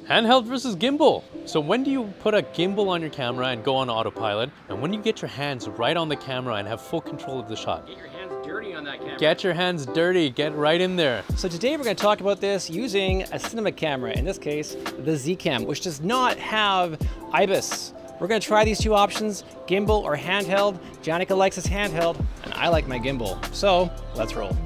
Handheld versus gimbal. So when do you put a gimbal on your camera and go on autopilot? And when do you get your hands right on the camera and have full control of the shot? Get your hands dirty on that camera. Get your hands dirty, get right in there. So today we're going to talk about this using a cinema camera, in this case, the zcam, which does not have IBIS. We're going to try these two options, gimbal or handheld. Janica likes his handheld, and I like my gimbal. So let's roll.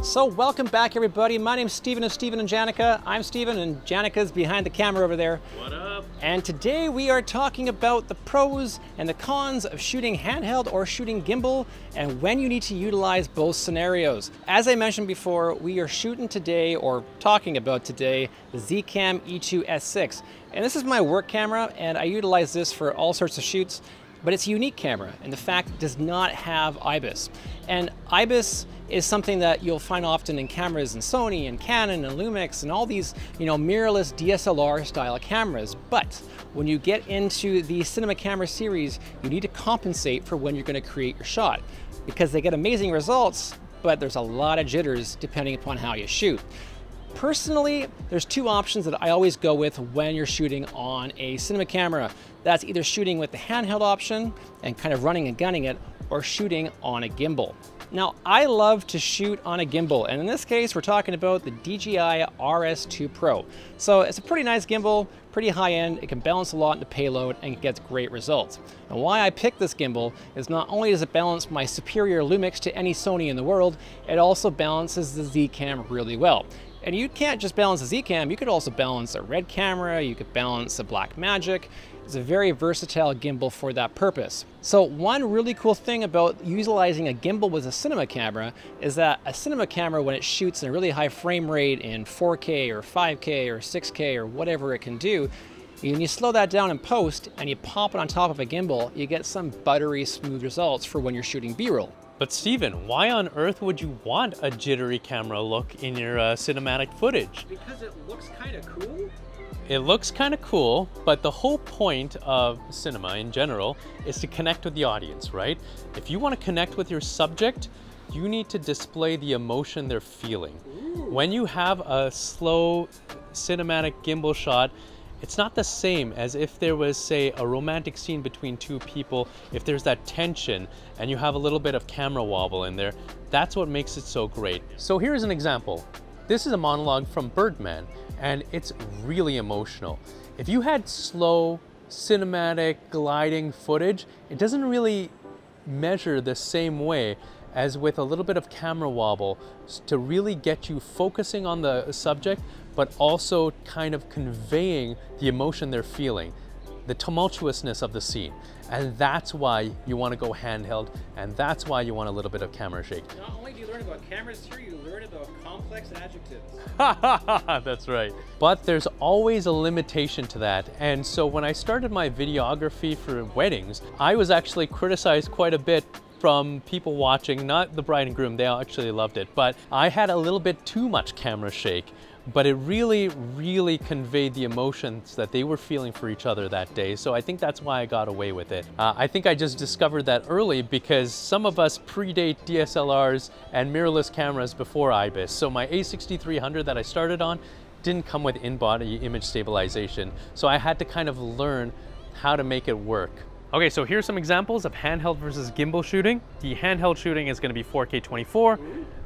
So welcome back, everybody. My name's Steven of Steven and Janica. I'm Steven and Janica's behind the camera over there. What up? And today we are talking about the pros and the cons of shooting handheld or shooting gimbal and when you need to utilize both scenarios. As I mentioned before, we are shooting today or talking about today the zcam E2-S6. And this is my work camera and I utilize this for all sorts of shoots, but it's a unique camera in the fact it does not have IBIS. And IBIS is something that you'll find often in cameras in Sony and Canon and Lumix and all these, mirrorless DSLR style cameras. But when you get into the cinema camera series, you need to compensate for when you're going to create your shot because they get amazing results, but there's a lot of jitters depending upon how you shoot. Personally, there's two options that I always go with when you're shooting on a cinema camera. That's either shooting with the handheld option and kind of running and gunning it, or shooting on a gimbal. Now, I love to shoot on a gimbal, and in this case, we're talking about the DJI RS2 Pro. So it's a pretty nice gimbal, pretty high end, it can balance a lot in the payload, and it gets great results. And why I picked this gimbal is not only does it balance my superior Lumix to any Sony in the world, it also balances the zcam really well. And you can't just balance the zcam, you could also balance a red camera, you could balance a Blackmagic. It's a very versatile gimbal for that purpose. So one really cool thing about utilizing a gimbal with a cinema camera is that a cinema camera, when it shoots in a really high frame rate in 4K or 5K or 6K or whatever it can do, when you slow that down in post and you pop it on top of a gimbal, you get some buttery smooth results for when you're shooting B-roll. But Steven, why on earth would you want a jittery camera look in your cinematic footage? Because it looks kind of cool. It looks kind of cool, but the whole point of cinema in general is to connect with the audience, right? If you want to connect with your subject, you need to display the emotion they're feeling. Ooh. When you have a slow cinematic gimbal shot, it's not the same as if there was, say, a romantic scene between two people. If there's that tension and you have a little bit of camera wobble in there, that's what makes it so great. So here's an example. This is a monologue from Birdman, and it's really emotional. If you had slow, cinematic, gliding footage, it doesn't really measure the same way as with a little bit of camera wobble to really get you focusing on the subject, but also kind of conveying the emotion they're feeling, the tumultuousness of the scene. And that's why you want to go handheld, and that's why you want a little bit of camera shake. Not only do you learn about cameras here, you learn about complex adjectives. That's right. But there's always a limitation to that. And so when I started my videography for weddings, I was actually criticized quite a bit from people watching, not the bride and groom, they actually loved it, but I had a little bit too much camera shake. But it really conveyed the emotions that they were feeling for each other that day. So I think that's why I got away with it. I think I just discovered that early because some of us predate DSLRs and mirrorless cameras before IBIS. So my A6300 that I started on didn't come with in-body image stabilization. So I had to kind of learn how to make it work. Okay, so here's some examples of handheld versus gimbal shooting. The handheld shooting is going to be 4K 24.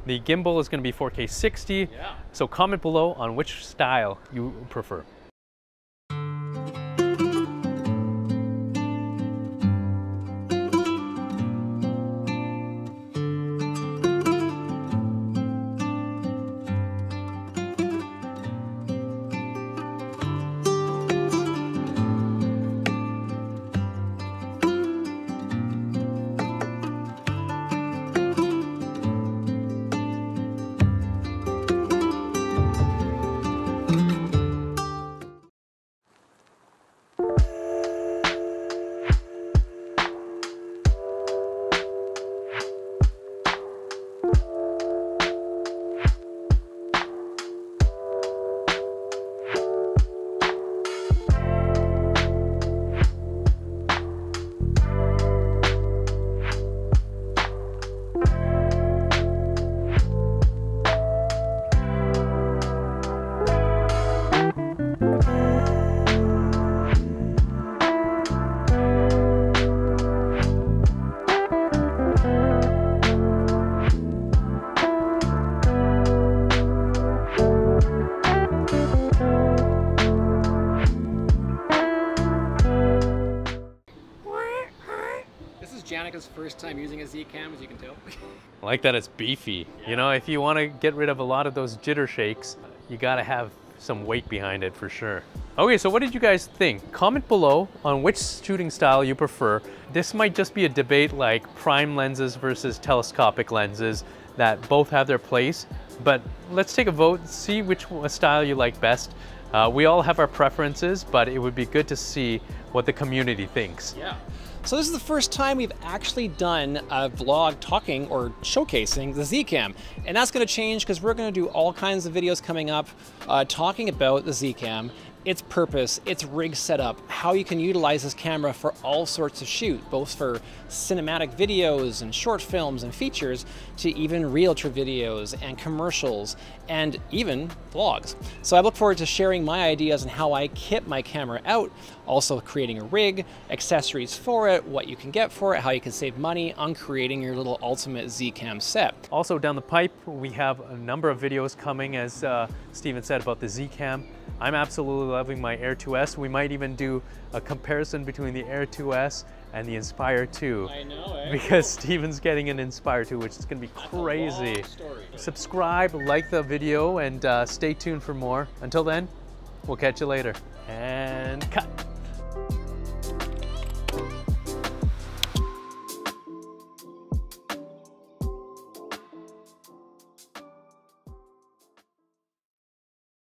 The gimbal is going to be 4K 60. Yeah. So comment below on which style you prefer. his first time using a zcam, as you can tell. I like that it's beefy. Yeah. You know, if you want to get rid of a lot of those jitter shakes, you got to have some weight behind it for sure. Okay, so what did you guys think? Comment below on which shooting style you prefer. This might just be a debate like prime lenses versus telescopic lenses that both have their place, but let's take a vote, see which style you like best. We all have our preferences, but it would be good to see what the community thinks. Yeah. So this is the first time we've actually done a vlog talking or showcasing the zcam. And that's gonna change because we're gonna do all kinds of videos coming up talking about the zcam, its purpose, its rig setup, how you can utilize this camera for all sorts of shoot, both for cinematic videos and short films and features, to even realtor videos and commercials and even vlogs. So I look forward to sharing my ideas on how I kit my camera out, also creating a rig, accessories for it, what you can get for it, how you can save money on creating your little ultimate zcam set. Also down the pipe, we have a number of videos coming, as Steven said, about the zcam. I'm absolutely loving my E2-S. We might even do a comparison between the E2-S and the Inspire 2. I know, eh? Because Steven's getting an Inspire 2, which is going to be crazy. Subscribe, like the video, and stay tuned for more. Until then, we'll catch you later. And cut.